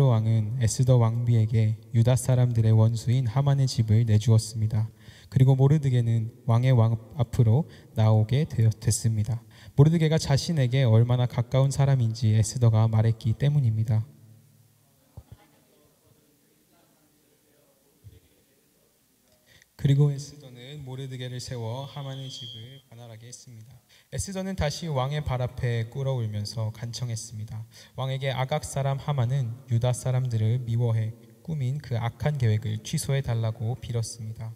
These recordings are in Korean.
왕은 에스더 왕비에게 유다 사람들의 원수인 하만의 집을 내주었습니다. 그리고 모르드게는 왕의 왕 앞으로 나오게 됐습니다. 모르드게가 자신에게 얼마나 가까운 사람인지 에스더가 말했기 때문입니다. 그리고 에스더는 모르드게를 세워 하만의 집을 관할하게 했습니다. 에스더는 다시 왕의 발 앞에 꿇어울면서 간청했습니다. 왕에게 아각 사람 하만은 유다 사람들을 미워해 꾸민 그 악한 계획을 취소해 달라고 빌었습니다.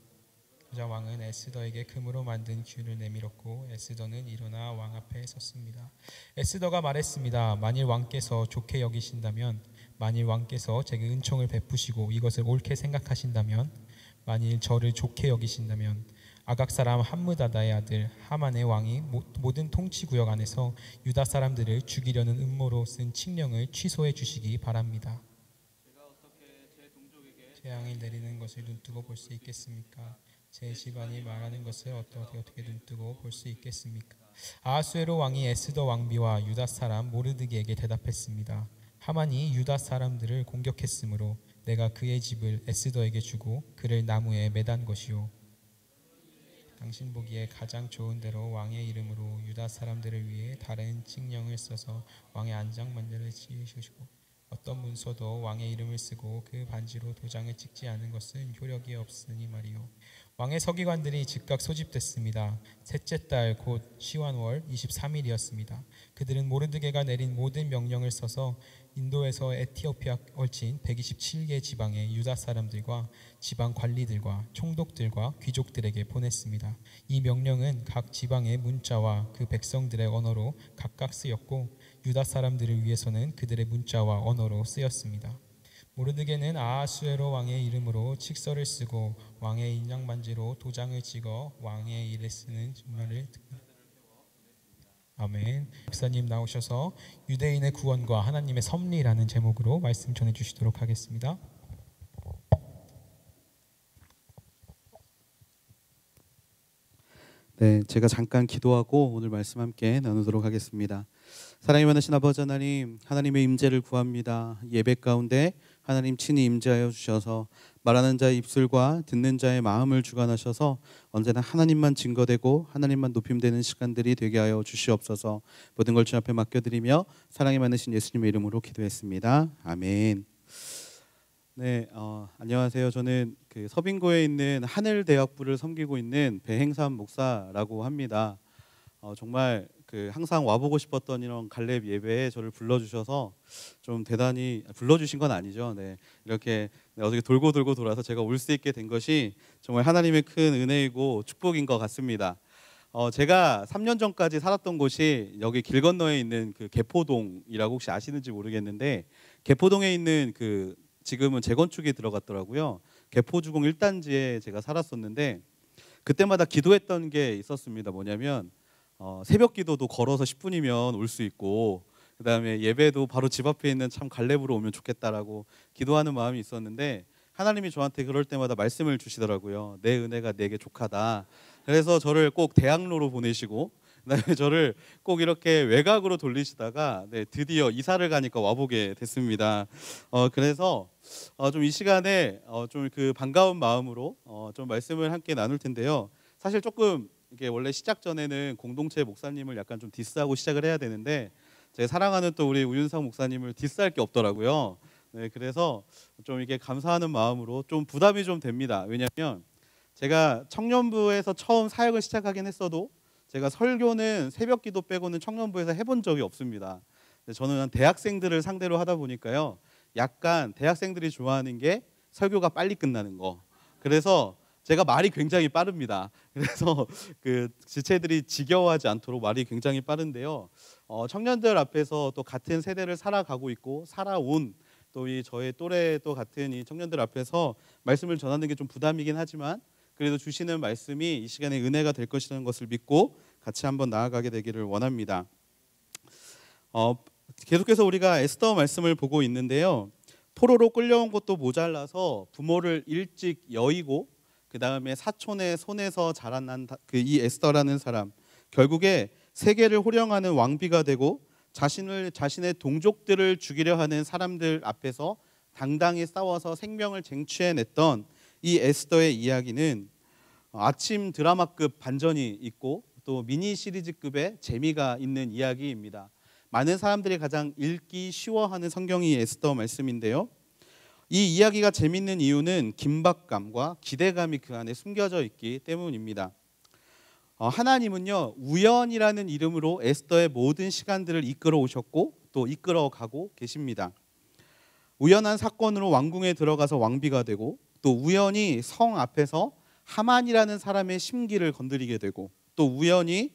그러자 왕은 에스더에게 금으로 만든 귤을 내밀었고 에스더는 일어나 왕 앞에 섰습니다. 에스더가 말했습니다. 만일 왕께서 좋게 여기신다면, 만일 왕께서 제게 은총을 베푸시고 이것을 옳게 생각하신다면, 만일 저를 좋게 여기신다면 아각 사람 함므다다의 아들 하만의 왕이 모든 통치 구역 안에서 유다 사람들을 죽이려는 음모로 쓴 칙령을 취소해 주시기 바랍니다. 제가 어떻게 제 동족에게 재앙을 내리는 것을 눈뜨고 볼 수 있겠습니까? 제 집안이 말하는 것을 어떻게 눈뜨고 볼 수 있겠습니까? 아하수에로 왕이 에스더 왕비와 유다 사람 모르드게에게 대답했습니다. 하만이 유다 사람들을 공격했으므로 내가 그의 집을 에스더에게 주고 그를 나무에 매단 것이요, 당신 보기에 가장 좋은 대로 왕의 이름으로 유다 사람들을 위해 다른 칙령을 써서 왕의 안장만대를 지으시고 어떤 문서도 왕의 이름을 쓰고 그 반지로 도장을 찍지 않은 것은 효력이 없으니 말이요. 왕의 서기관들이 즉각 소집됐습니다. 셋째 달 곧 시완월 23일이었습니다. 그들은 모르드게가 내린 모든 명령을 써서 인도에서 에티오피아 얼친 127개 지방의 유다 사람들과 지방 관리들과 총독들과 귀족들에게 보냈습니다. 이 명령은 각 지방의 문자와 그 백성들의 언어로 각각 쓰였고 유다 사람들을 위해서는 그들의 문자와 언어로 쓰였습니다. 모르드게는 아하수에로 왕의 이름으로 칙서를 쓰고 왕의 인장반지로 도장을 찍어 왕의 일에 쓰는 말을 아멘. 목사님 나오셔서 유대인의 구원과 하나님의 섭리라는 제목으로 말씀 전해 주시도록 하겠습니다. 네, 제가 잠깐 기도하고 오늘 말씀 함께 나누도록 하겠습니다. 사랑이 많으신 아버지 하나님, 하나님의 임재를 구합니다. 예배 가운데 하나님 친히 임재하여 주셔서 말하는 자의 입술과 듣는 자의 마음을 주관하셔서 언제나 하나님만 증거되고 하나님만 높임되는 시간들이 되게 하여 주시옵소서. 모든 걸 주 앞에 맡겨드리며 사랑이 많으신 예수님의 이름으로 기도했습니다. 아멘. 네, 안녕하세요. 저는 그 서빙고에 있는 하늘대학부를 섬기고 있는 배행삼 목사라고 합니다. 정말 그 항상 와보고 싶었던 이런 갈렙 예배에 저를 불러주셔서 좀 대단히 불러주신 건 아니죠. 네, 이렇게 어떻게 돌고 돌아서 제가 올 수 있게 된 것이 정말 하나님의 큰 은혜이고 축복인 것 같습니다. 제가 3년 전까지 살았던 곳이 여기 길 건너에 있는 그 개포동이라고 혹시 아시는지 모르겠는데 개포동에 있는 그 지금은 재건축이 들어갔더라고요. 개포주공 1단지에 제가 살았었는데 그때마다 기도했던 게 있었습니다. 뭐냐면 새벽 기도도 걸어서 10분이면 올 수 있고 그다음에 예배도 바로 집 앞에 있는 참 갈렙으로 오면 좋겠다라고 기도하는 마음이 있었는데 하나님이 저한테 그럴 때마다 말씀을 주시더라고요. 내 은혜가 내게 족하다. 그래서 저를 꼭 대학로로 보내시고 그다음에 저를 꼭 이렇게 외곽으로 돌리시다가 드디어 이사를 가니까 와보게 됐습니다. 그래서 좀 이 시간에 좀 그 반가운 마음으로 좀 말씀을 함께 나눌 텐데요. 사실 조금 이게 원래 시작 전에는 공동체 목사님을 약간 좀 디스하고 시작을 해야 되는데 제가 사랑하는 또 우리 우윤상 목사님을 디스할 게 없더라고요. 네, 그래서 좀 이게 감사하는 마음으로 좀 부담이 좀 됩니다. 왜냐하면 제가 청년부에서 처음 사역을 시작하긴 했어도 제가 설교는 새벽기도 빼고는 청년부에서 해본 적이 없습니다. 저는 대학생들을 상대로 하다 보니까요, 약간 대학생들이 좋아하는 게 설교가 빨리 끝나는 거. 그래서 제가 말이 굉장히 빠릅니다. 그래서 그 지체들이 지겨워하지 않도록 말이 굉장히 빠른데요. 청년들 앞에서 또 같은 세대를 살아가고 있고 살아온 또 이 저의 또래 또 같은 이 청년들 앞에서 말씀을 전하는 게 좀 부담이긴 하지만 그래도 주시는 말씀이 이 시간에 은혜가 될 것이라는 것을 믿고 같이 한번 나아가게 되기를 원합니다. 계속해서 우리가 에스더 말씀을 보고 있는데요. 포로로 끌려온 것도 모자라서 부모를 일찍 여의고 그 다음에 사촌의 손에서 자라난 그 이 에스더라는 사람, 결국에 세계를 호령하는 왕비가 되고 자신의 동족들을 죽이려 하는 사람들 앞에서 당당히 싸워서 생명을 쟁취해냈던 이 에스더의 이야기는 아침 드라마급 반전이 있고 또 미니 시리즈급의 재미가 있는 이야기입니다. 많은 사람들이 가장 읽기 쉬워하는 성경이 에스더 말씀인데요. 이 이야기가 재밌는 이유는 긴박감과 기대감이 그 안에 숨겨져 있기 때문입니다. 하나님은요, 우연이라는 이름으로 에스더의 모든 시간들을 이끌어 오셨고 또 이끌어 가고 계십니다. 우연한 사건으로 왕궁에 들어가서 왕비가 되고 또 우연히 성 앞에서 하만이라는 사람의 심기를 건드리게 되고 또 우연히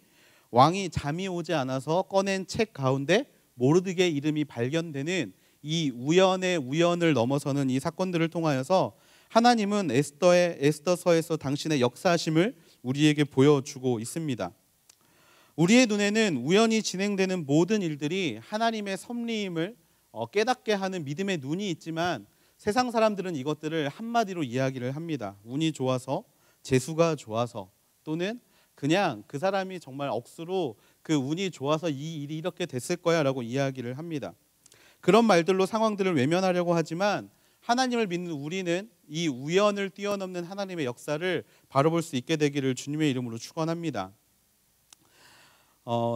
왕이 잠이 오지 않아서 꺼낸 책 가운데 모르드게의 이름이 발견되는 이 우연의 우연을 넘어서는 이 사건들을 통하여서 하나님은 에스더서에서 당신의 역사심을 우리에게 보여주고 있습니다. 우리의 눈에는 우연히 진행되는 모든 일들이 하나님의 섭리임을 깨닫게 하는 믿음의 눈이 있지만 세상 사람들은 이것들을 한마디로 이야기를 합니다. 운이 좋아서, 재수가 좋아서, 또는 그냥 그 사람이 정말 억수로 그 운이 좋아서 이 일이 이렇게 됐을 거야 라고 이야기를 합니다. 그런 말들로 상황들을 외면하려고 하지만 하나님을 믿는 우리는 이 우연을 뛰어넘는 하나님의 역사를 바로 볼 수 있게 되기를 주님의 이름으로 축원합니다.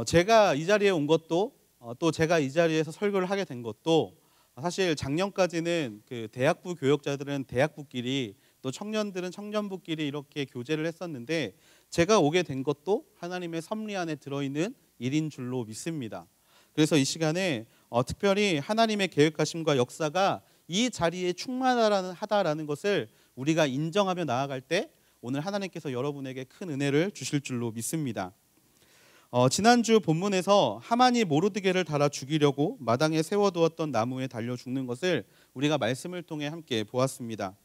제가 이 자리에 온 것도 또 제가 이 자리에서 설교를 하게 된 것도 사실 작년까지는 그 대학부 교역자들은 대학부끼리 또 청년들은 청년부끼리 이렇게 교제를 했었는데 제가 오게 된 것도 하나님의 섭리 안에 들어있는 일인 줄로 믿습니다. 그래서 이 시간에 특별히 하나님의 계획하심과 역사가 이 자리에 충만하다라는 것을 우리가 인정하며 나아갈 때 오늘 하나님께서 여러분에게 큰 은혜를 주실 줄로 믿습니다. 지난주 본문에서 하만이 모르드게를 달아 죽이려고 마당에 세워두었던 나무에 달려 죽는 것을 우리가 말씀을 통해 함께 보았습니다.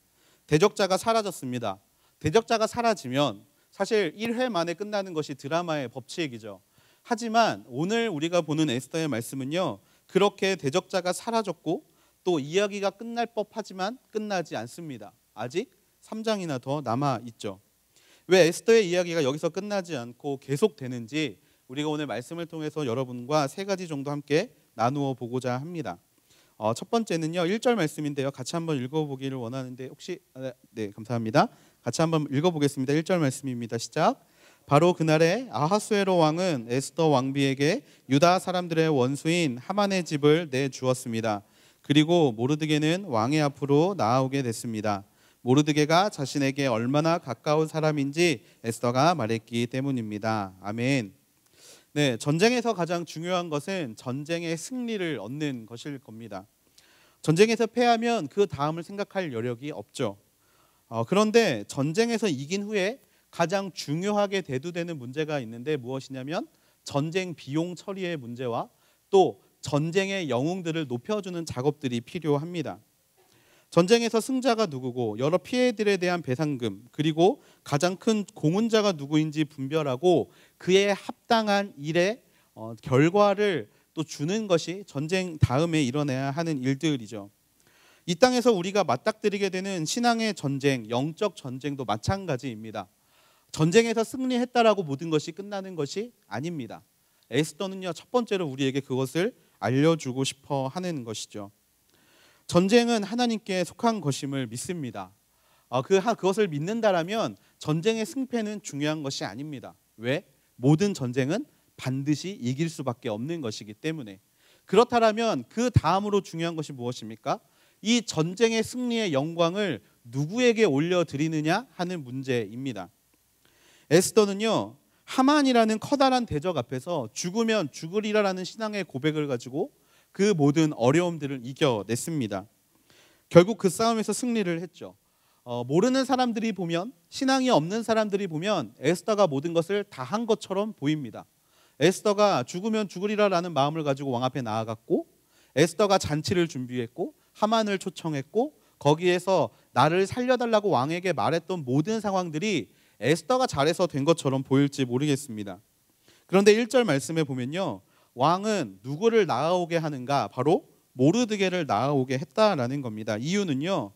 대적자가 사라졌습니다. 대적자가 사라지면 사실 1회 만에 끝나는 것이 드라마의 법칙이죠. 하지만 오늘 우리가 보는 에스더의 말씀은요, 그렇게 대적자가 사라졌고 또 이야기가 끝날 법하지만 끝나지 않습니다. 아직 3장이나 더 남아있죠. 왜 에스더의 이야기가 여기서 끝나지 않고 계속되는지 우리가 오늘 말씀을 통해서 여러분과 세 가지 정도 함께 나누어 보고자 합니다. 첫 번째는요, 1절 말씀인데요. 같이 한번 읽어보기를 원하는데 혹시 네, 감사합니다. 같이 한번 읽어보겠습니다. 1절 말씀입니다. 시작. 바로 그날에 아하수에로 왕은 에스더 왕비에게 유다 사람들의 원수인 하만의 집을 내주었습니다. 그리고 모르드게는 왕의 앞으로 나아오게 됐습니다. 모르드게가 자신에게 얼마나 가까운 사람인지 에스더가 말했기 때문입니다. 아멘. 네, 전쟁에서 가장 중요한 것은 전쟁의 승리를 얻는 것일 겁니다. 전쟁에서 패하면 그 다음을 생각할 여력이 없죠. 그런데 전쟁에서 이긴 후에 가장 중요하게 대두되는 문제가 있는데 무엇이냐면 전쟁 비용 처리의 문제와 또 전쟁의 영웅들을 높여주는 작업들이 필요합니다. 전쟁에서 승자가 누구고 여러 피해들에 대한 배상금 그리고 가장 큰 공훈자가 누구인지 분별하고 그에 합당한 일의 결과를 또 주는 것이 전쟁 다음에 일어나야 하는 일들이죠. 이 땅에서 우리가 맞닥뜨리게 되는 신앙의 전쟁, 영적 전쟁도 마찬가지입니다. 전쟁에서 승리했다라고 모든 것이 끝나는 것이 아닙니다. 에스더는요, 첫 번째로 우리에게 그것을 알려주고 싶어 하는 것이죠. 전쟁은 하나님께 속한 것임을 믿습니다. 그것을 믿는다라면 전쟁의 승패는 중요한 것이 아닙니다. 왜? 모든 전쟁은 반드시 이길 수밖에 없는 것이기 때문에. 그렇다면 그 다음으로 중요한 것이 무엇입니까? 이 전쟁의 승리의 영광을 누구에게 올려드리느냐 하는 문제입니다. 에스더는요, 하만이라는 커다란 대적 앞에서 죽으면 죽으리라라는 신앙의 고백을 가지고 그 모든 어려움들을 이겨냈습니다. 결국 그 싸움에서 승리를 했죠. 모르는 사람들이 보면, 신앙이 없는 사람들이 보면 에스더가 모든 것을 다 한 것처럼 보입니다. 에스더가 죽으면 죽으리라라는 마음을 가지고 왕 앞에 나아갔고, 에스더가 잔치를 준비했고 하만을 초청했고, 거기에서 나를 살려달라고 왕에게 말했던 모든 상황들이 에스더가 잘해서 된 것처럼 보일지 모르겠습니다. 그런데 1절 말씀에 보면요, 왕은 누구를 나아오게 하는가? 바로 모르드게를 나아오게 했다라는 겁니다. 이유는요,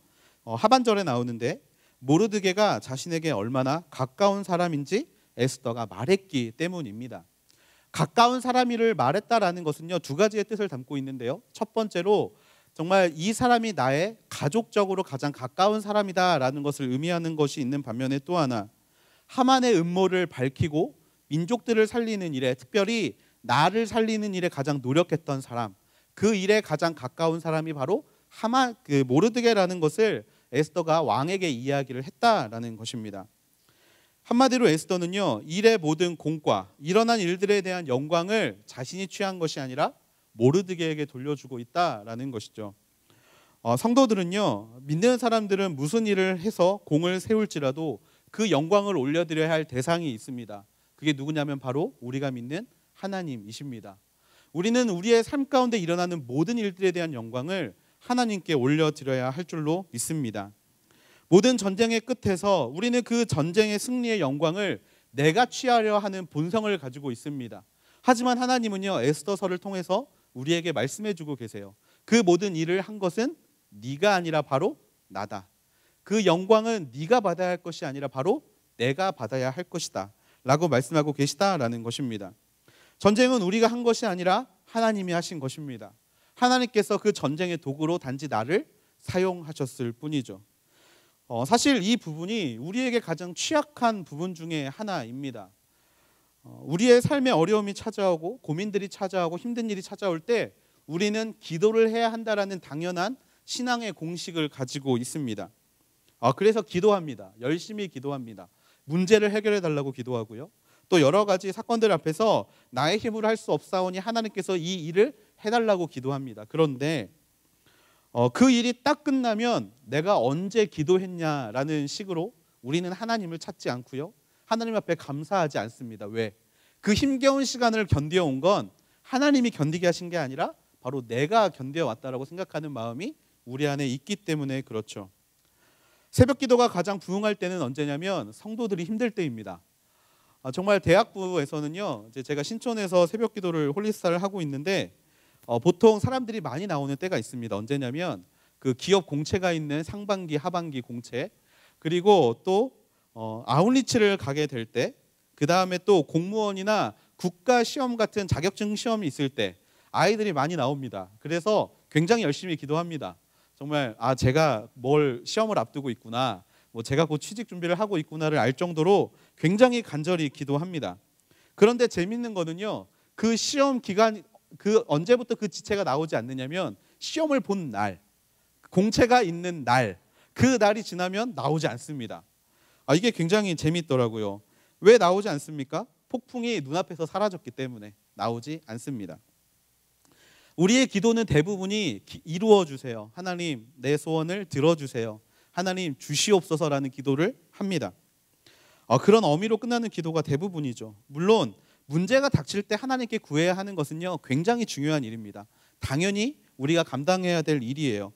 하반절에 나오는데 모르드게가 자신에게 얼마나 가까운 사람인지 에스더가 말했기 때문입니다. 가까운 사람이를 말했다라는 것은요, 두 가지의 뜻을 담고 있는데요. 첫 번째로 정말 이 사람이 나의 가족적으로 가장 가까운 사람이다라는 것을 의미하는 것이 있는 반면에, 또 하나 하만의 음모를 밝히고 민족들을 살리는 일에, 특별히 나를 살리는 일에 가장 노력했던 사람, 그 일에 가장 가까운 사람이 바로 하만, 모르드게라는 것을 에스더가 왕에게 이야기를 했다라는 것입니다. 한마디로 에스더는요, 일의 모든 공과 일어난 일들에 대한 영광을 자신이 취한 것이 아니라 모르드게에게 돌려주고 있다라는 것이죠. 성도들은요, 믿는 사람들은 무슨 일을 해서 공을 세울지라도 그 영광을 올려드려야 할 대상이 있습니다. 그게 누구냐면 바로 우리가 믿는 하나님이십니다. 우리는 우리의 삶 가운데 일어나는 모든 일들에 대한 영광을 하나님께 올려드려야 할 줄로 믿습니다. 모든 전쟁의 끝에서 우리는 그 전쟁의 승리의 영광을 내가 취하려 하는 본성을 가지고 있습니다. 하지만 하나님은요, 에스더서를 통해서 우리에게 말씀해주고 계세요. 그 모든 일을 한 것은 네가 아니라 바로 나다. 그 영광은 네가 받아야 할 것이 아니라 바로 내가 받아야 할 것이다 라고 말씀하고 계시다라는 것입니다. 전쟁은 우리가 한 것이 아니라 하나님이 하신 것입니다. 하나님께서 그 전쟁의 도구로 단지 나를 사용하셨을 뿐이죠. 사실 이 부분이 우리에게 가장 취약한 부분 중에 하나입니다. 우리의 삶에 어려움이 찾아오고 고민들이 찾아오고 힘든 일이 찾아올 때 우리는 기도를 해야 한다라는 당연한 신앙의 공식을 가지고 있습니다. 그래서 기도합니다. 열심히 기도합니다. 문제를 해결해 달라고 기도하고요. 또 여러 가지 사건들 앞에서 나의 힘으로 할 수 없사오니 하나님께서 이 일을 해달라고 기도합니다. 그런데 그 일이 딱 끝나면 내가 언제 기도했냐라는 식으로 우리는 하나님을 찾지 않고요, 하나님 앞에 감사하지 않습니다. 왜? 그 힘겨운 시간을 견뎌온 건 하나님이 견디게 하신 게 아니라 바로 내가 견뎌왔다라고 생각하는 마음이 우리 안에 있기 때문에 그렇죠. 새벽 기도가 가장 부응할 때는 언제냐면 성도들이 힘들 때입니다. 정말 대학부에서는요, 이제 제가 신촌에서 새벽 기도를 홀리스타를 하고 있는데 보통 사람들이 많이 나오는 때가 있습니다. 언제냐면 그 기업 공채가 있는 상반기, 하반기 공채, 그리고 또 아웃리치를 가게 될 때, 그 다음에 또 공무원이나 국가 시험 같은 자격증 시험이 있을 때 아이들이 많이 나옵니다. 그래서 굉장히 열심히 기도합니다. 정말 제가 뭘 시험을 앞두고 있구나, 제가 곧 취직 준비를 하고 있구나를 알 정도로 굉장히 간절히 기도합니다. 그런데 재밌는 거는요, 그 시험 기간, 그 언제부터 그 지체가 나오지 않느냐면 시험을 본 날, 공채가 있는 날, 그 날이 지나면 나오지 않습니다. 이게 굉장히 재밌더라고요. 왜 나오지 않습니까? 폭풍이 눈앞에서 사라졌기 때문에 나오지 않습니다. 우리의 기도는 대부분이 이루어 주세요. 하나님, 내 소원을 들어주세요. 하나님, 주시옵소서라는 기도를 합니다. 그런 어미로 끝나는 기도가 대부분이죠. 물론 문제가 닥칠 때 하나님께 구해야 하는 것은요, 굉장히 중요한 일입니다. 당연히 우리가 감당해야 될 일이에요.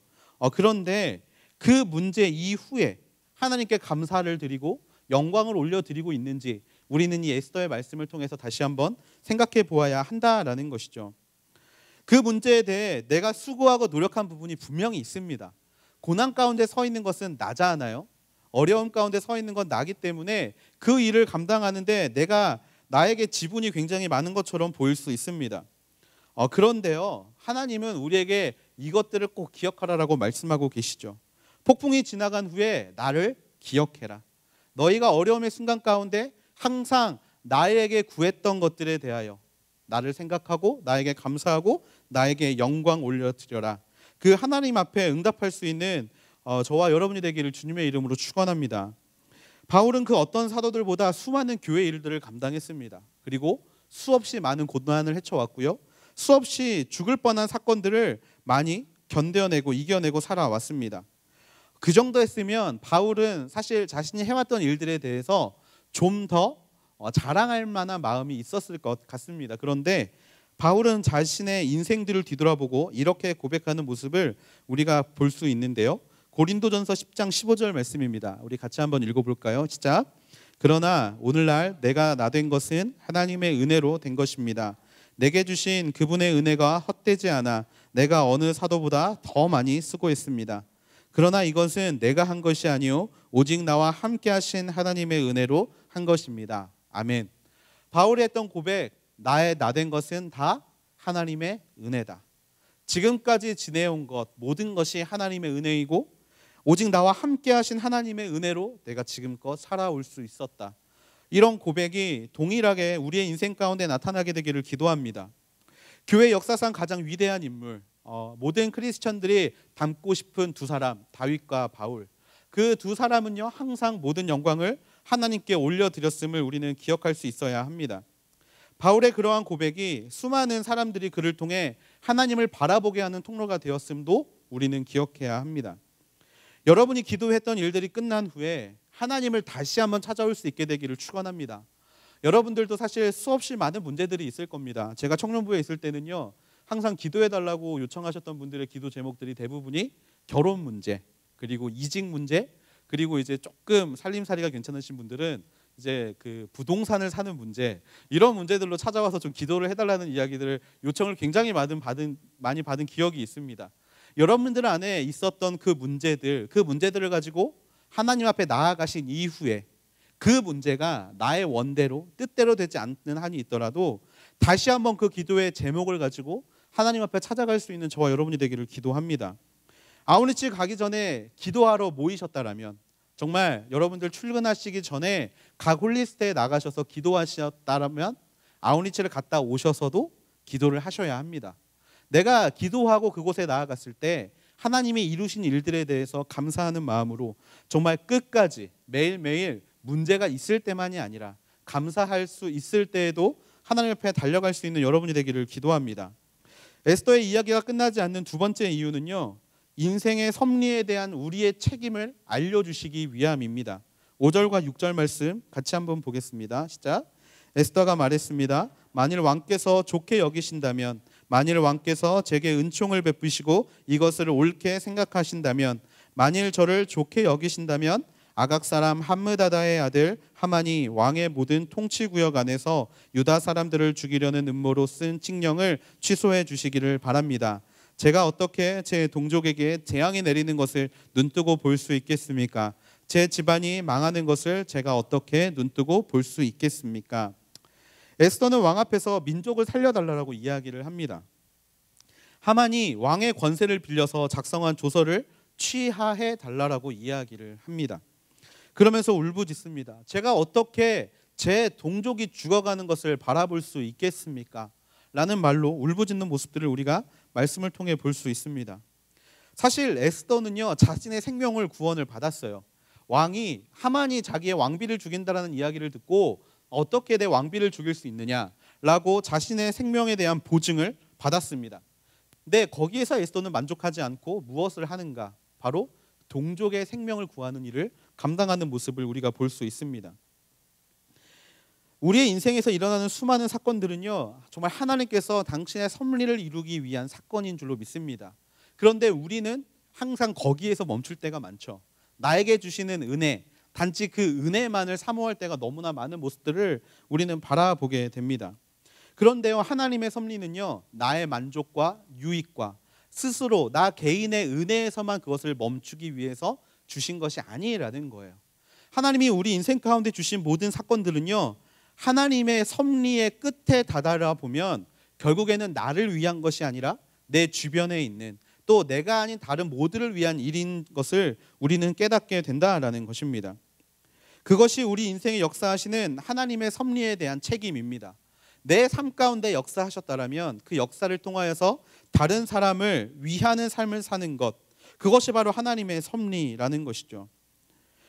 그런데 그 문제 이후에 하나님께 감사를 드리고 영광을 올려드리고 있는지 우리는 이 에스더의 말씀을 통해서 다시 한번 생각해 보아야 한다라는 것이죠. 그 문제에 대해 내가 수고하고 노력한 부분이 분명히 있습니다. 고난 가운데 서 있는 것은 나잖아요. 어려움 가운데 서 있는 건 나기 때문에 그 일을 감당하는데 나에게 지분이 굉장히 많은 것처럼 보일 수 있습니다. 그런데요, 하나님은 우리에게 이것들을 꼭 기억하라라고 말씀하고 계시죠. 폭풍이 지나간 후에 나를 기억해라. 너희가 어려움의 순간 가운데 항상 나에게 구했던 것들에 대하여 나를 생각하고 나에게 감사하고 나에게 영광 올려드려라. 그 하나님 앞에 응답할 수 있는 저와 여러분이 되기를 주님의 이름으로 축원합니다. 바울은 그 어떤 사도들보다 수많은 교회 일들을 감당했습니다. 그리고 수없이 많은 고난을 헤쳐왔고요, 수없이 죽을 뻔한 사건들을 많이 견뎌내고 이겨내고 살아왔습니다. 그 정도 했으면 바울은 사실 자신이 해왔던 일들에 대해서 좀 더 자랑할 만한 마음이 있었을 것 같습니다. 그런데 바울은 자신의 인생들을 뒤돌아보고 이렇게 고백하는 모습을 우리가 볼 수 있는데요. 고린도전서 10장 15절 말씀입니다. 우리 같이 한번 읽어볼까요? 시작. 그러나 오늘날 내가 나된 것은 하나님의 은혜로 된 것입니다. 내게 주신 그분의 은혜가 헛되지 않아 내가 어느 사도보다 더 많이 수고했습니다. 그러나 이것은 내가 한 것이 아니요 오직 나와 함께 하신 하나님의 은혜로 한 것입니다. 아멘. 바울이 했던 고백, 나된 것은 다 하나님의 은혜다. 지금까지 지내온 것 모든 것이 하나님의 은혜이고 오직 나와 함께 하신 하나님의 은혜로 내가 지금껏 살아올 수 있었다. 이런 고백이 동일하게 우리의 인생 가운데 나타나게 되기를 기도합니다. 교회 역사상 가장 위대한 인물, 모든 크리스천들이 닮고 싶은 두 사람, 다윗과 바울. 그 두 사람은요 항상 모든 영광을 하나님께 올려드렸음을 우리는 기억할 수 있어야 합니다. 바울의 그러한 고백이 수많은 사람들이 그를 통해 하나님을 바라보게 하는 통로가 되었음도 우리는 기억해야 합니다. 여러분이 기도했던 일들이 끝난 후에 하나님을 다시 한번 찾아올 수 있게 되기를 축원합니다. 여러분들도 사실 수없이 많은 문제들이 있을 겁니다. 제가 청년부에 있을 때는요 항상 기도해달라고 요청하셨던 분들의 기도 제목들이 대부분이 결혼 문제, 그리고 이직 문제, 그리고 이제 조금 살림살이가 괜찮으신 분들은 이제 그 부동산을 사는 문제, 이런 문제들로 찾아와서 좀 기도를 해달라는 이야기들을 요청을 굉장히 많이 받은 기억이 있습니다. 여러분들 안에 있었던 그 문제들을 가지고 하나님 앞에 나아가신 이후에 그 문제가 나의 원대로 뜻대로 되지 않는 한이 있더라도 다시 한번 그 기도의 제목을 가지고 하나님 앞에 찾아갈 수 있는 저와 여러분이 되기를 기도합니다. 아우니치 가기 전에 기도하러 모이셨다라면, 정말 여러분들 출근하시기 전에 각 홀리스트에 나가셔서 기도하셨다라면 아우니치를 갔다 오셔서도 기도를 하셔야 합니다. 내가 기도하고 그곳에 나아갔을 때 하나님이 이루신 일들에 대해서 감사하는 마음으로 정말 끝까지 매일매일 문제가 있을 때만이 아니라 감사할 수 있을 때에도 하나님 앞에 달려갈 수 있는 여러분이 되기를 기도합니다. 에스더의 이야기가 끝나지 않는 두 번째 이유는요, 인생의 섭리에 대한 우리의 책임을 알려주시기 위함입니다. 5절과 6절 말씀 같이 한번 보겠습니다. 시작. 에스더가 말했습니다. 만일 왕께서 좋게 여기신다면, 만일 왕께서 제게 은총을 베푸시고 이것을 옳게 생각하신다면, 만일 저를 좋게 여기신다면 아각 사람 함므다다의 아들 하만이 왕의 모든 통치 구역 안에서 유다 사람들을 죽이려는 음모로 쓴 칙령을 취소해 주시기를 바랍니다. 제가 어떻게 제 동족에게 재앙이 내리는 것을 눈뜨고 볼 수 있겠습니까? 제 집안이 망하는 것을 제가 어떻게 눈뜨고 볼 수 있겠습니까? 에스더는 왕 앞에서 민족을 살려달라고 이야기를 합니다. 하만이 왕의 권세를 빌려서 작성한 조서를 취하해 달라고 이야기를 합니다. 그러면서 울부짖습니다. 제가 어떻게 제 동족이 죽어가는 것을 바라볼 수 있겠습니까? 라는 말로 울부짖는 모습들을 우리가 말씀을 통해 볼 수 있습니다. 사실 에스더는요 자신의 생명을 구원을 받았어요. 왕이 하만이 자기의 왕비를 죽인다라는 이야기를 듣고 어떻게 내 왕비를 죽일 수 있느냐라고 자신의 생명에 대한 보증을 받았습니다. 근데 거기에서 에스더는 만족하지 않고 무엇을 하는가? 바로 동족의 생명을 구하는 일을 감당하는 모습을 우리가 볼 수 있습니다. 우리의 인생에서 일어나는 수많은 사건들은요 정말 하나님께서 당신의 섭리를 이루기 위한 사건인 줄로 믿습니다. 그런데 우리는 항상 거기에서 멈출 때가 많죠. 나에게 주시는 은혜, 단지 그 은혜만을 사모할 때가 너무나 많은 모습들을 우리는 바라보게 됩니다. 그런데요 하나님의 섭리는요 나의 만족과 유익과 스스로 나 개인의 은혜에서만 그것을 멈추기 위해서 주신 것이 아니라는 거예요. 하나님이 우리 인생 가운데 주신 모든 사건들은요 하나님의 섭리의 끝에 다다라 보면 결국에는 나를 위한 것이 아니라 내 주변에 있는 또 내가 아닌 다른 모두를 위한 일인 것을 우리는 깨닫게 된다라는 것입니다. 그것이 우리 인생에 역사하시는 하나님의 섭리에 대한 책임입니다. 내 삶 가운데 역사하셨다라면 그 역사를 통하여서 다른 사람을 위하는 삶을 사는 것, 그것이 바로 하나님의 섭리라는 것이죠.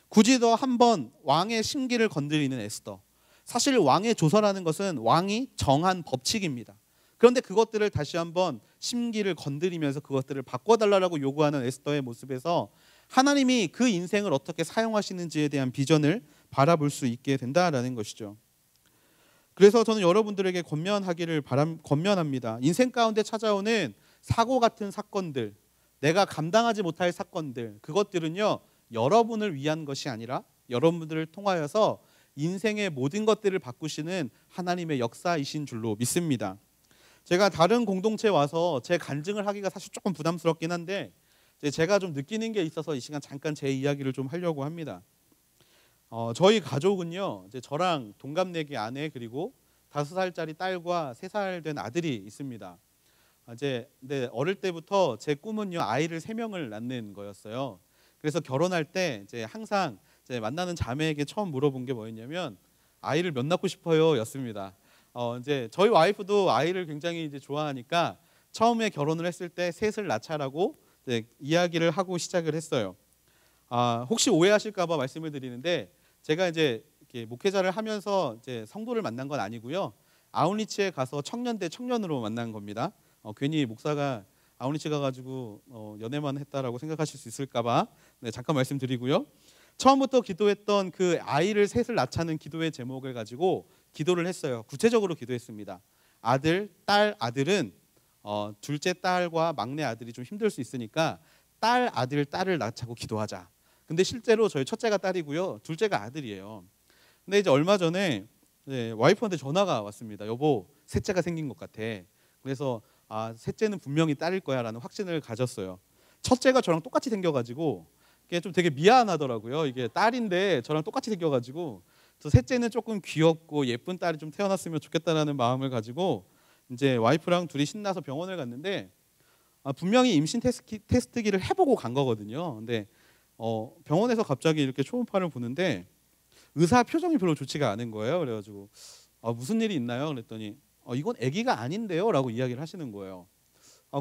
굳이 더 한번 왕의 심기를 건드리는 에스더. 사실 왕의 조서라는 것은 왕이 정한 법칙입니다. 그런데 그것들을 다시 한번 심기를 건드리면서 그것들을 바꿔달라고 요구하는 에스더의 모습에서 하나님이 그 인생을 어떻게 사용하시는지에 대한 비전을 바라볼 수 있게 된다라는 것이죠. 그래서 저는 여러분들에게 권면합니다. 인생 가운데 찾아오는 사고 같은 사건들, 내가 감당하지 못할 사건들, 그것들은요 여러분을 위한 것이 아니라 여러분들을 통하여서 인생의 모든 것들을 바꾸시는 하나님의 역사이신 줄로 믿습니다. 제가 다른 공동체에 와서 제 간증을 하기가 사실 조금 부담스럽긴 한데 제가 좀 느끼는 게 있어서 이 시간 잠깐 제 이야기를 좀 하려고 합니다. 저희 가족은요 이제 저랑 동갑내기 아내 그리고 5살짜리 딸과 3살 된 아들이 있습니다. 이제 근데 어릴 때부터 제 꿈은요 아이를 3명을 낳는 거였어요. 그래서 결혼할 때 이제 항상 이제 만나는 자매에게 처음 물어본 게 뭐였냐면 아이를 몇 낳고 싶어요였습니다. 이제 저희 와이프도 아이를 굉장히 이제 좋아하니까 처음에 결혼을 했을 때 셋을 낳자라고 이제 이야기를 하고 시작을 했어요. 혹시 오해하실까봐 말씀을 드리는데 제가 이제 이렇게 목회자를 하면서 이제 성도를 만난 건 아니고요. 아웃리치에 가서 청년 대 청년으로 만난 겁니다. 괜히 목사가 아웃리치 가가지고 연애만 했다라고 생각하실 수 있을까봐 네, 잠깐 말씀드리고요. 처음부터 기도했던 그 아이를 셋을 낳자는 기도의 제목을 가지고 기도를 했어요. 구체적으로 기도했습니다. 아들, 딸, 아들은 둘째 딸과 막내 아들이 좀 힘들 수 있으니까 딸, 아들, 딸을 낳자고 기도하자. 근데 실제로 저희 첫째가 딸이고요, 둘째가 아들이에요. 근데 이제 얼마 전에 와이프한테 전화가 왔습니다. 여보, 셋째가 생긴 것 같아. 그래서 셋째는 분명히 딸일 거야라는 확신을 가졌어요. 첫째가 저랑 똑같이 생겨가지고 이게 좀 되게 미안하더라고요. 이게 딸인데 저랑 똑같이 생겨가지고 저 셋째는 조금 귀엽고 예쁜 딸이 좀 태어났으면 좋겠다라는 마음을 가지고 이제 와이프랑 둘이 신나서 병원을 갔는데 분명히 임신 테스트기를 해보고 간 거거든요. 근데 병원에서 갑자기 이렇게 초음파를 보는데 의사 표정이 별로 좋지가 않은 거예요. 그래가지고 무슨 일이 있나요? 그랬더니 이건 아기가 아닌데요라고 이야기를 하시는 거예요.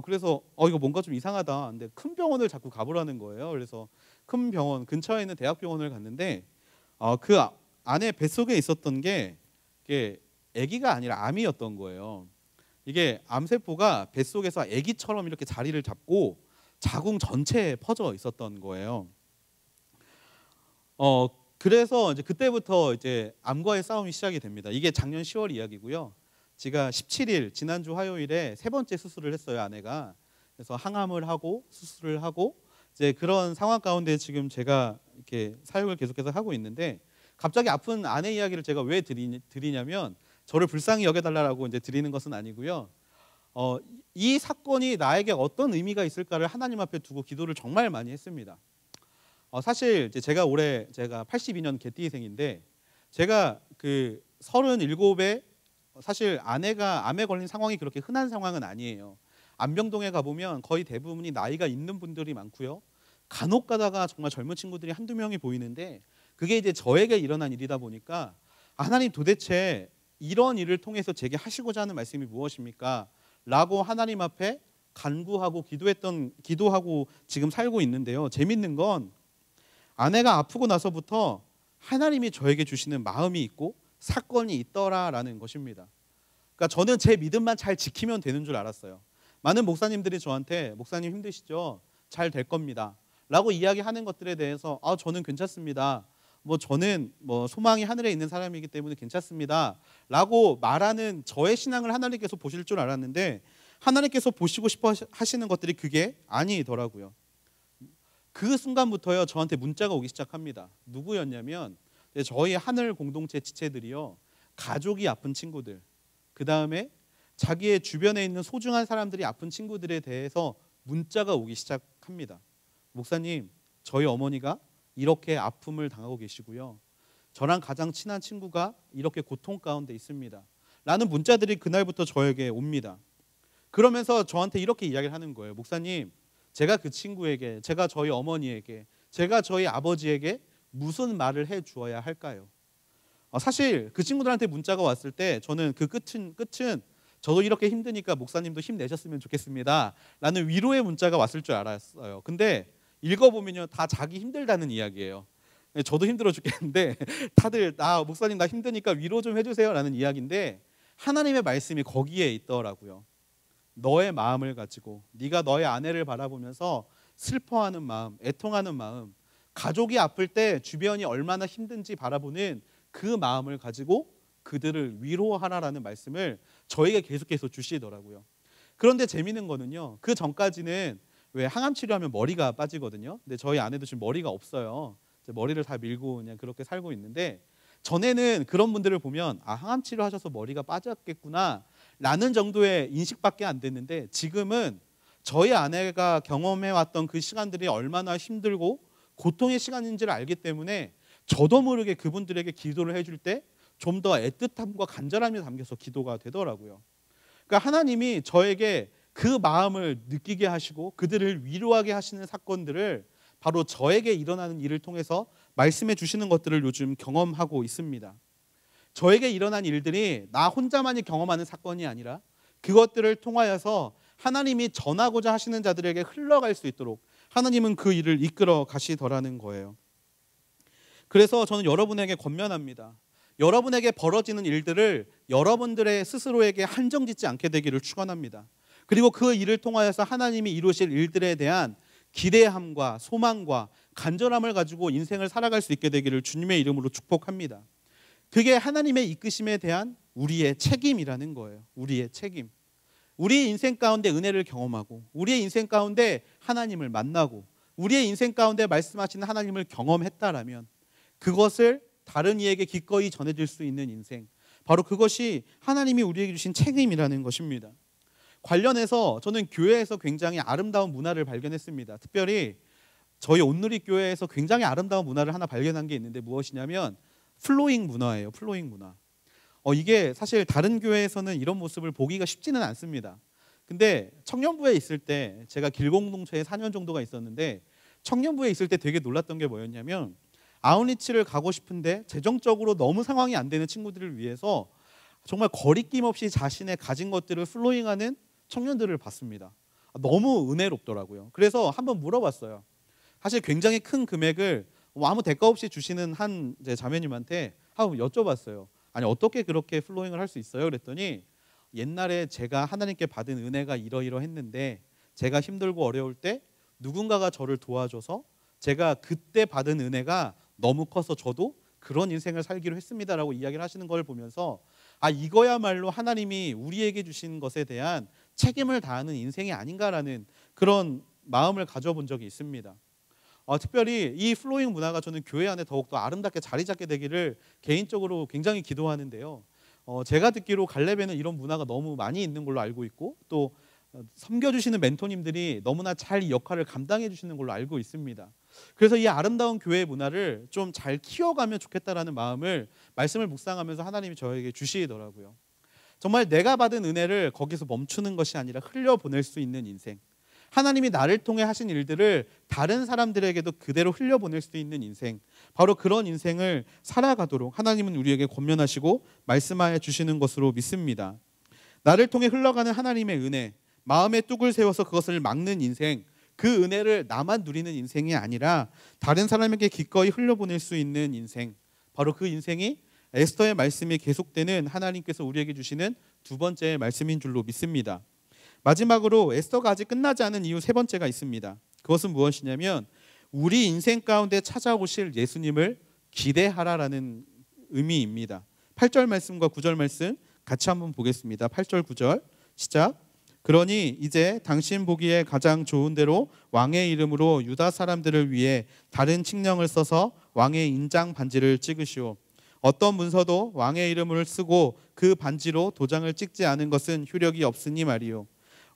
그래서 이거 뭔가 좀 이상하다. 근데 큰 병원을 자꾸 가보라는 거예요. 그래서 큰 병원 근처에 있는 대학병원을 갔는데 그 안에 뱃속에 있었던 게 이게 아기가 아니라 암이었던 거예요. 이게 암세포가 뱃속에서 아기처럼 이렇게 자리를 잡고 자궁 전체에 퍼져 있었던 거예요. 그래서 이제 그때부터 이제 암과의 싸움이 시작이 됩니다. 이게 작년 10월 이야기고요. 제가 17일 지난주 화요일에 3번째 수술을 했어요, 아내가. 그래서 항암을 하고 수술을 하고 이제 그런 상황 가운데 지금 제가 이렇게 사역을 계속해서 하고 있는데 갑자기 아픈 아내 이야기를 제가 왜 드리냐면 저를 불쌍히 여겨달라고 이제 드리는 것은 아니고요. 이 사건이 나에게 어떤 의미가 있을까를 하나님 앞에 두고 기도를 정말 많이 했습니다. 사실 제가 올해 82년 개띠생인데 제가 그 37에 사실 아내가 암에 걸린 상황이 그렇게 흔한 상황은 아니에요. 안병동에 가보면 거의 대부분이 나이가 있는 분들이 많고요. 간혹 가다가 정말 젊은 친구들이 한두 명이 보이는데 그게 이제 저에게 일어난 일이다 보니까 하나님 도대체 이런 일을 통해서 제게 하시고자 하는 말씀이 무엇입니까? 라고 하나님 앞에 간구하고 기도하고 지금 살고 있는데요. 재밌는 건 아내가 아프고 나서부터 하나님이 저에게 주시는 마음이 있고 사건이 있더라라는 것입니다. 그러니까 저는 제 믿음만 잘 지키면 되는 줄 알았어요. 많은 목사님들이 저한테 목사님 힘드시죠? 잘 될 겁니다. 라고 이야기하는 것들에 대해서 저는 괜찮습니다. 저는 소망이 하늘에 있는 사람이기 때문에 괜찮습니다. 라고 말하는 저의 신앙을 하나님께서 보실 줄 알았는데 하나님께서 보시고 싶어 하시는 것들이 그게 아니더라고요. 그 순간부터요 저한테 문자가 오기 시작합니다. 누구였냐면 저희 하늘 공동체 지체들이요 가족이 아픈 친구들, 그 다음에 자기의 주변에 있는 소중한 사람들이 아픈 친구들에 대해서 문자가 오기 시작합니다. 목사님, 저희 어머니가 이렇게 아픔을 당하고 계시고요, 저랑 가장 친한 친구가 이렇게 고통 가운데 있습니다 라는 문자들이 그날부터 저에게 옵니다. 그러면서 저한테 이렇게 이야기를 하는 거예요. 목사님, 제가 그 친구에게, 제가 저희 어머니에게, 제가 저희 아버지에게 무슨 말을 해 주어야 할까요? 사실 그 친구들한테 문자가 왔을 때 저는 그 끝은 저도 이렇게 힘드니까 목사님도 힘내셨으면 좋겠습니다 라는 위로의 문자가 왔을 줄 알았어요. 근데 읽어보면요 다 자기 힘들다는 이야기예요. 저도 힘들어 죽겠는데 다들 목사님 나 힘드니까 위로 좀 해주세요 라는 이야기인데 하나님의 말씀이 거기에 있더라고요. 너의 마음을 가지고 네가 너의 아내를 바라보면서 슬퍼하는 마음, 애통하는 마음, 가족이 아플 때 주변이 얼마나 힘든지 바라보는 그 마음을 가지고 그들을 위로하라라는 말씀을 저에게 계속해서 주시더라고요. 그런데 재미있는 거는요, 그 전까지는 왜 항암 치료하면 머리가 빠지거든요. 근데 저희 아내도 지금 머리가 없어요. 머리를 다 밀고 그냥 그렇게 살고 있는데 전에는 그런 분들을 보면 항암 치료하셔서 머리가 빠졌겠구나 라는 정도의 인식밖에 안 됐는데 지금은 저희 아내가 경험해왔던 그 시간들이 얼마나 힘들고 고통의 시간인지를 알기 때문에 저도 모르게 그분들에게 기도를 해줄 때 좀 더 애틋함과 간절함이 담겨서 기도가 되더라고요. 그러니까 하나님이 저에게 그 마음을 느끼게 하시고 그들을 위로하게 하시는 사건들을 바로 저에게 일어나는 일을 통해서 말씀해 주시는 것들을 요즘 경험하고 있습니다. 저에게 일어난 일들이 나 혼자만이 경험하는 사건이 아니라 그것들을 통하여서 하나님이 전하고자 하시는 자들에게 흘러갈 수 있도록 하나님은 그 일을 이끌어 가시더라는 거예요. 그래서 저는 여러분에게 권면합니다. 여러분에게 벌어지는 일들을 여러분들의 스스로에게 한정짓지 않게 되기를 축원합니다. 그리고 그 일을 통하여서 하나님이 이루실 일들에 대한 기대함과 소망과 간절함을 가지고 인생을 살아갈 수 있게 되기를 주님의 이름으로 축복합니다. 그게 하나님의 이끄심에 대한 우리의 책임이라는 거예요. 우리의 책임. 우리의 인생 가운데 은혜를 경험하고 우리의 인생 가운데 하나님을 만나고 우리의 인생 가운데 말씀하시는 하나님을 경험했다라면 그것을 다른 이에게 기꺼이 전해질 수 있는 인생, 바로 그것이 하나님이 우리에게 주신 책임이라는 것입니다. 관련해서 저는 교회에서 굉장히 아름다운 문화를 발견했습니다. 특별히 저희 온누리 교회에서 굉장히 아름다운 문화를 하나 발견한 게 있는데 무엇이냐면 플로잉 문화예요. 플로잉 문화. 이게 사실 다른 교회에서는 이런 모습을 보기가 쉽지는 않습니다. 근데 청년부에 있을 때 제가 길공동체에 4년 정도가 있었는데 청년부에 있을 때 되게 놀랐던 게 뭐였냐면 아웃리치를 가고 싶은데 재정적으로 너무 상황이 안 되는 친구들을 위해서 정말 거리낌 없이 자신의 가진 것들을 플로잉하는 청년들을 봤습니다. 너무 은혜롭더라고요. 그래서 한번 물어봤어요. 사실 굉장히 큰 금액을 아무 대가 없이 주시는 한 자매님한테 한번 여쭤봤어요. 아니 어떻게 그렇게 플로잉을 할 수 있어요? 그랬더니 옛날에 제가 하나님께 받은 은혜가 이러이러했는데 제가 힘들고 어려울 때 누군가가 저를 도와줘서 제가 그때 받은 은혜가 너무 커서 저도 그런 인생을 살기로 했습니다라고 이야기를 하시는 걸 보면서 이거야말로 하나님이 우리에게 주신 것에 대한 책임을 다하는 인생이 아닌가라는 그런 마음을 가져본 적이 있습니다. 특별히 이 플로잉 문화가 저는 교회 안에 더욱더 아름답게 자리 잡게 되기를 개인적으로 굉장히 기도하는데요. 제가 듣기로 갈렙에는 이런 문화가 너무 많이 있는 걸로 알고 있고 또 섬겨주시는 멘토님들이 너무나 잘 이 역할을 감당해 주시는 걸로 알고 있습니다. 그래서 이 아름다운 교회 문화를 좀 잘 키워가면 좋겠다라는 마음을 말씀을 묵상하면서 하나님이 저에게 주시더라고요. 정말 내가 받은 은혜를 거기서 멈추는 것이 아니라 흘려보낼 수 있는 인생, 하나님이 나를 통해 하신 일들을 다른 사람들에게도 그대로 흘려보낼 수 있는 인생, 바로 그런 인생을 살아가도록 하나님은 우리에게 권면하시고 말씀하여 주시는 것으로 믿습니다. 나를 통해 흘러가는 하나님의 은혜, 마음의 뚝을 세워서 그것을 막는 인생, 그 은혜를 나만 누리는 인생이 아니라 다른 사람에게 기꺼이 흘려보낼 수 있는 인생, 바로 그 인생이 에스더의 말씀이 계속되는 하나님께서 우리에게 주시는 두 번째 말씀인 줄로 믿습니다. 마지막으로 에스더가 아직 끝나지 않은 이유 세 번째가 있습니다. 그것은 무엇이냐면 우리 인생 가운데 찾아오실 예수님을 기대하라라는 의미입니다. 8절 말씀과 9절 말씀 같이 한번 보겠습니다. 8절 9절 시작. 그러니 이제 당신 보기에 가장 좋은 대로 왕의 이름으로 유다 사람들을 위해 다른 칙령을 써서 왕의 인장 반지를 찍으시오. 어떤 문서도 왕의 이름을 쓰고 그 반지로 도장을 찍지 않은 것은 효력이 없으니 말이오.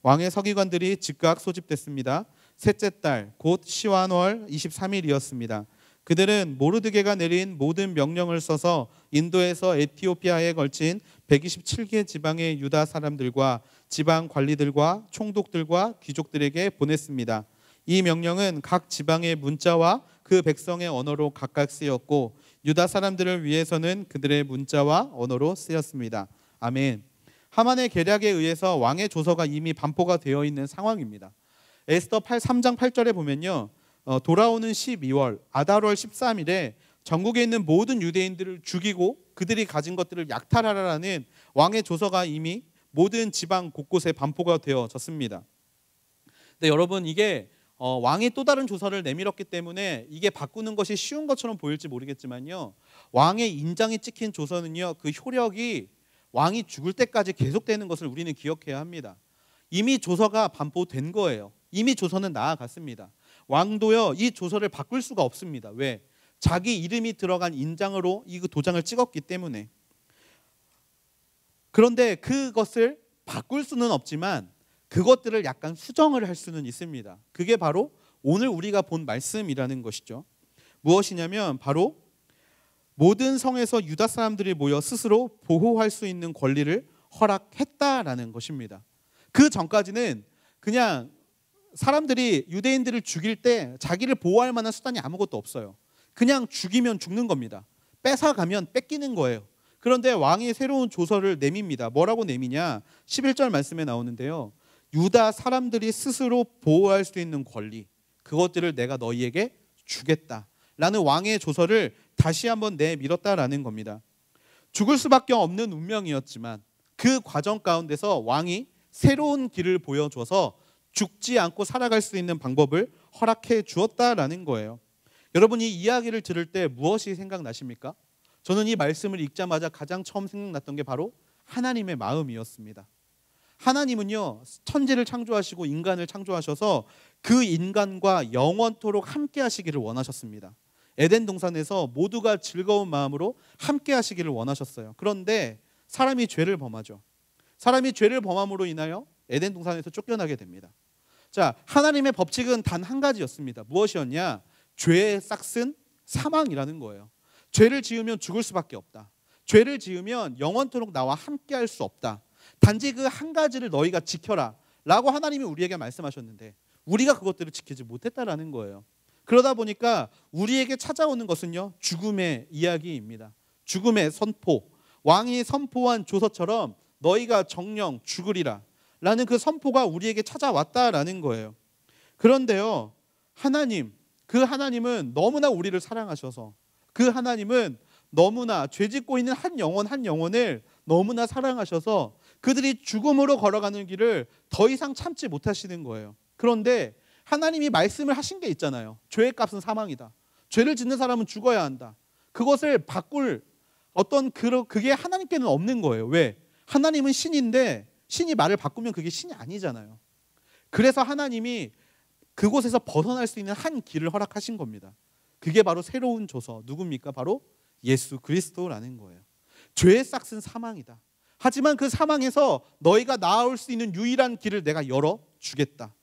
왕의 서기관들이 즉각 소집됐습니다. 셋째 달 곧 시완월 23일이었습니다. 그들은 모르드게가 내린 모든 명령을 써서 인도에서 에티오피아에 걸친 127개 지방의 유다 사람들과 지방 관리들과 총독들과 귀족들에게 보냈습니다. 이 명령은 각 지방의 문자와 그 백성의 언어로 각각 쓰였고 유다 사람들을 위해서는 그들의 문자와 언어로 쓰였습니다. 아멘. 하만의 계략에 의해서 왕의 조서가 이미 반포가 되어 있는 상황입니다. 에스더 3장 8절에 보면요, 돌아오는 12월 아달월 13일에 전국에 있는 모든 유대인들을 죽이고 그들이 가진 것들을 약탈하라라는 왕의 조서가 이미 모든 지방 곳곳에 반포가 되어졌습니다. 근데 여러분, 이게 왕이 또 다른 조서를 내밀었기 때문에 이게 바꾸는 것이 쉬운 것처럼 보일지 모르겠지만요, 왕의 인장이 찍힌 조서는요, 그 효력이 왕이 죽을 때까지 계속되는 것을 우리는 기억해야 합니다. 이미 조서가 반포된 거예요. 이미 조서는 나아갔습니다. 왕도요, 이 조서를 바꿀 수가 없습니다. 왜? 자기 이름이 들어간 인장으로 이 도장을 찍었기 때문에. 그런데 그것을 바꿀 수는 없지만 그것들을 약간 수정을 할 수는 있습니다. 그게 바로 오늘 우리가 본 말씀이라는 것이죠. 무엇이냐면 바로 모든 성에서 유다 사람들이 모여 스스로 보호할 수 있는 권리를 허락했다라는 것입니다. 그 전까지는 그냥 사람들이 유대인들을 죽일 때 자기를 보호할 만한 수단이 아무것도 없어요. 그냥 죽이면 죽는 겁니다. 뺏어가면 뺏기는 거예요. 그런데 왕이 새로운 조서를 내밉니다. 뭐라고 내미냐? 11절 말씀에 나오는데요. 유다 사람들이 스스로 보호할 수 있는 권리, 그것들을 내가 너희에게 주겠다라는 왕의 조서를 다시 한번 내밀었다라는 겁니다. 죽을 수밖에 없는 운명이었지만 그 과정 가운데서 왕이 새로운 길을 보여줘서 죽지 않고 살아갈 수 있는 방법을 허락해 주었다라는 거예요. 여러분, 이 이야기를 들을 때 무엇이 생각나십니까? 저는 이 말씀을 읽자마자 가장 처음 생각났던 게 바로 하나님의 마음이었습니다. 하나님은요, 천지를 창조하시고 인간을 창조하셔서 그 인간과 영원토록 함께 하시기를 원하셨습니다. 에덴 동산에서 모두가 즐거운 마음으로 함께 하시기를 원하셨어요. 그런데 사람이 죄를 범하죠. 사람이 죄를 범함으로 인하여 에덴 동산에서 쫓겨나게 됩니다. 자, 하나님의 법칙은 단 한 가지였습니다. 무엇이었냐? 죄의 싹은 사망이라는 거예요. 죄를 지으면 죽을 수밖에 없다. 죄를 지으면 영원토록 나와 함께 할 수 없다. 단지 그 한 가지를 너희가 지켜라 라고 하나님이 우리에게 말씀하셨는데 우리가 그것들을 지키지 못했다라는 거예요. 그러다 보니까 우리에게 찾아오는 것은요, 죽음의 이야기입니다. 죽음의 선포, 왕이 선포한 조서처럼 너희가 정령 죽으리라 라는 그 선포가 우리에게 찾아왔다라는 거예요. 그런데요, 그 하나님은 너무나 우리를 사랑하셔서 그 하나님은 너무나 죄짓고 있는 한 영혼을 너무나 사랑하셔서 그들이 죽음으로 걸어가는 길을 더 이상 참지 못하시는 거예요. 그런데 하나님이 말씀을 하신 게 있잖아요. 죄의 값은 사망이다. 죄를 짓는 사람은 죽어야 한다. 그것을 바꿀 그게 하나님께는 없는 거예요. 왜? 하나님은 신인데 신이 말을 바꾸면 그게 신이 아니잖아요. 그래서 하나님이 그곳에서 벗어날 수 있는 한 길을 허락하신 겁니다. 그게 바로 새로운 조서, 누굽니까? 바로 예수 그리스도라는 거예요. 죄의 싹은 사망이다. 하지만 그 사망에서 너희가 나아올 수 있는 유일한 길을 내가 열어주겠다.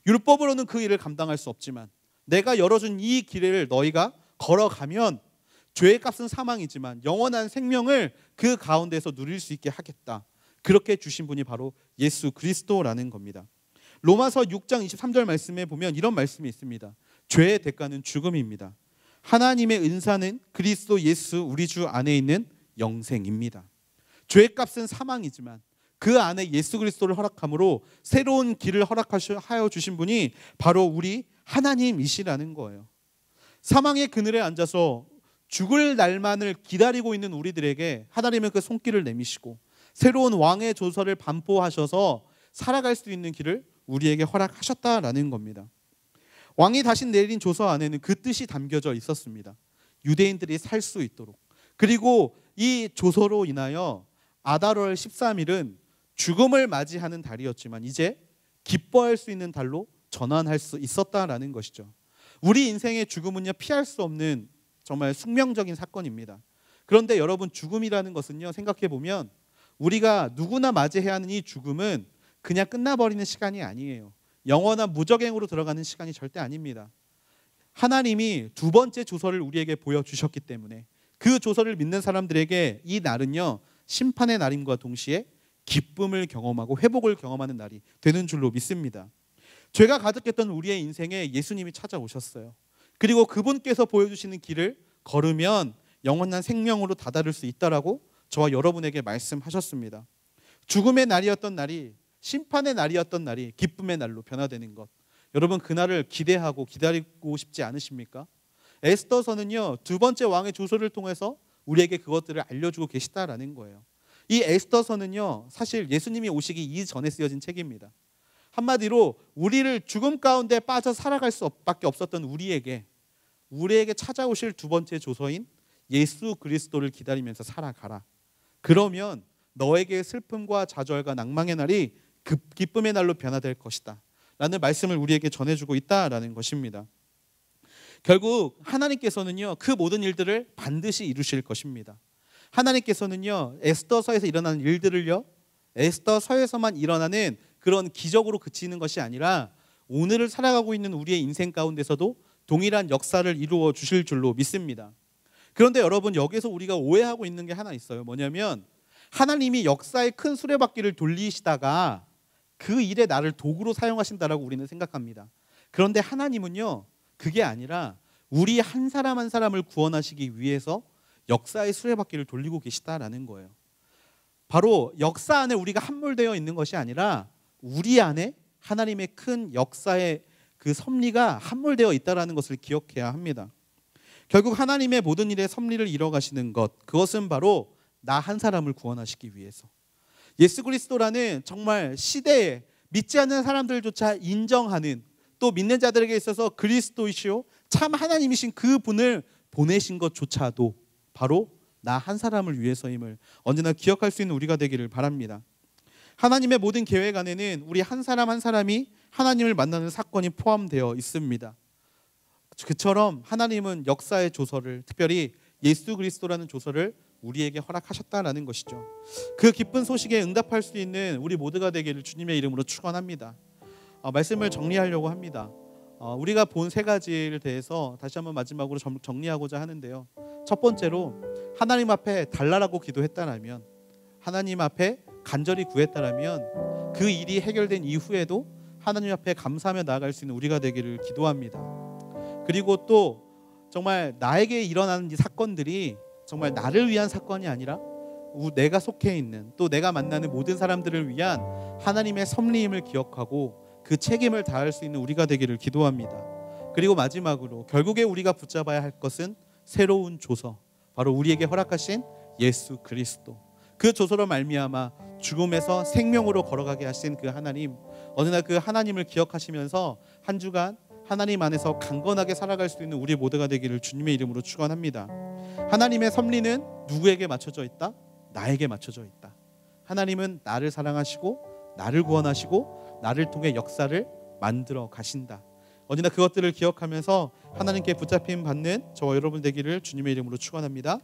율법으로는 그 일을 감당할 수 없지만 내가 열어준 이 길을 너희가 걸어가면 죄의 값은 사망이지만 영원한 생명을 그 가운데서 누릴 수 있게 하겠다. 그렇게 주신 분이 바로 예수 그리스도라는 겁니다. 로마서 6장 23절 말씀에 보면 이런 말씀이 있습니다. 죄의 대가는 죽음입니다. 하나님의 은사는 그리스도 예수 우리 주 안에 있는 영생입니다. 죄의 값은 사망이지만 그 안에 예수 그리스도를 허락함으로 새로운 길을 허락하여 주신 분이 바로 우리 하나님이시라는 거예요. 사망의 그늘에 앉아서 죽을 날만을 기다리고 있는 우리들에게 하나님은 그 손길을 내미시고 새로운 왕의 조서를 반포하셔서 살아갈 수 있는 길을 우리에게 허락하셨다라는 겁니다. 왕이 다시 내린 조서 안에는 그 뜻이 담겨져 있었습니다. 유대인들이 살 수 있도록. 그리고 이 조서로 인하여 아달월 13일은 죽음을 맞이하는 달이었지만 이제 기뻐할 수 있는 달로 전환할 수 있었다라는 것이죠. 우리 인생의 죽음은요, 피할 수 없는 정말 숙명적인 사건입니다. 그런데 여러분, 죽음이라는 것은요, 생각해 보면 우리가 누구나 맞이해야 하는 이 죽음은 그냥 끝나버리는 시간이 아니에요. 영원한 무적행으로 들어가는 시간이 절대 아닙니다. 하나님이 두 번째 조서를 우리에게 보여주셨기 때문에 그 조서를 믿는 사람들에게 이 날은요, 심판의 날임과 동시에 기쁨을 경험하고 회복을 경험하는 날이 되는 줄로 믿습니다. 죄가 가득했던 우리의 인생에 예수님이 찾아오셨어요. 그리고 그분께서 보여주시는 길을 걸으면 영원한 생명으로 다다를 수 있다라고 저와 여러분에게 말씀하셨습니다. 죽음의 날이었던 날이 심판의 날이었던 날이 기쁨의 날로 변화되는 것, 여러분 그날을 기대하고 기다리고 싶지 않으십니까? 에스더서는요, 두 번째 왕의 조서를 통해서 우리에게 그것들을 알려주고 계시다라는 거예요. 이 에스더서는요, 사실 예수님이 오시기 이전에 쓰여진 책입니다. 한마디로 우리를 죽음 가운데 빠져 살아갈 수밖에 없었던 우리에게 찾아오실 두 번째 조서인 예수 그리스도를 기다리면서 살아가라. 그러면 너에게 슬픔과 좌절과 낭망의 날이 기쁨의 날로 변화될 것이다 라는 말씀을 우리에게 전해주고 있다라는 것입니다. 결국 하나님께서는요, 그 모든 일들을 반드시 이루실 것입니다. 하나님께서는요, 에스더서에서 일어나는 일들을요, 에스더서에서만 일어나는 그런 기적으로 그치는 것이 아니라 오늘을 살아가고 있는 우리의 인생 가운데서도 동일한 역사를 이루어 주실 줄로 믿습니다. 그런데 여러분, 여기서 우리가 오해하고 있는 게 하나 있어요. 뭐냐면 하나님이 역사의 큰 수레바퀴를 돌리시다가 그 일에 나를 도구로 사용하신다라고 우리는 생각합니다. 그런데 하나님은요, 그게 아니라 우리 한 사람 한 사람을 구원하시기 위해서 역사의 수레바퀴를 돌리고 계시다라는 거예요. 바로 역사 안에 우리가 함몰되어 있는 것이 아니라 우리 안에 하나님의 큰 역사의 그 섭리가 함몰되어 있다는 것을 기억해야 합니다. 결국 하나님의 모든 일에 섭리를 이뤄가시는 것, 그것은 바로 나 한 사람을 구원하시기 위해서, 예수 그리스도라는 정말 시대에 믿지 않는 사람들조차 인정하는, 또 믿는 자들에게 있어서 그리스도이시오 참 하나님이신 그 분을 보내신 것조차도 바로 나 한 사람을 위해서임을 언제나 기억할 수 있는 우리가 되기를 바랍니다. 하나님의 모든 계획 안에는 우리 한 사람 한 사람이 하나님을 만나는 사건이 포함되어 있습니다. 그처럼 하나님은 역사의 조서를, 특별히 예수 그리스도라는 조서를 우리에게 허락하셨다라는 것이죠. 그 기쁜 소식에 응답할 수 있는 우리 모두가 되기를 주님의 이름으로 축원합니다. 말씀을 정리하려고 합니다. 우리가 본 세 가지를 대해서 다시 한번 마지막으로 정리하고자 하는데요. 첫 번째로, 하나님 앞에 달라라고 기도했다라면, 하나님 앞에 간절히 구했다라면 그 일이 해결된 이후에도 하나님 앞에 감사하며 나아갈 수 있는 우리가 되기를 기도합니다. 그리고 또 정말 나에게 일어나는 이 사건들이 정말 나를 위한 사건이 아니라 내가 속해 있는, 또 내가 만나는 모든 사람들을 위한 하나님의 섭리임을 기억하고 그 책임을 다할 수 있는 우리가 되기를 기도합니다. 그리고 마지막으로, 결국에 우리가 붙잡아야 할 것은 새로운 조서, 바로 우리에게 허락하신 예수 그리스도, 그 조서로 말미암아 죽음에서 생명으로 걸어가게 하신 그 하나님, 어느 날 그 하나님을 기억하시면서 한 주간 하나님 안에서 강건하게 살아갈 수 있는 우리 모두가 되기를 주님의 이름으로 축원합니다. 하나님의 섭리는 누구에게 맞춰져 있다? 나에게 맞춰져 있다. 하나님은 나를 사랑하시고 나를 구원하시고 나를 통해 역사를 만들어 가신다. 언제나 그것들을 기억하면서 하나님께 붙잡힘 받는 저와 여러분 되기를 주님의 이름으로 축원합니다.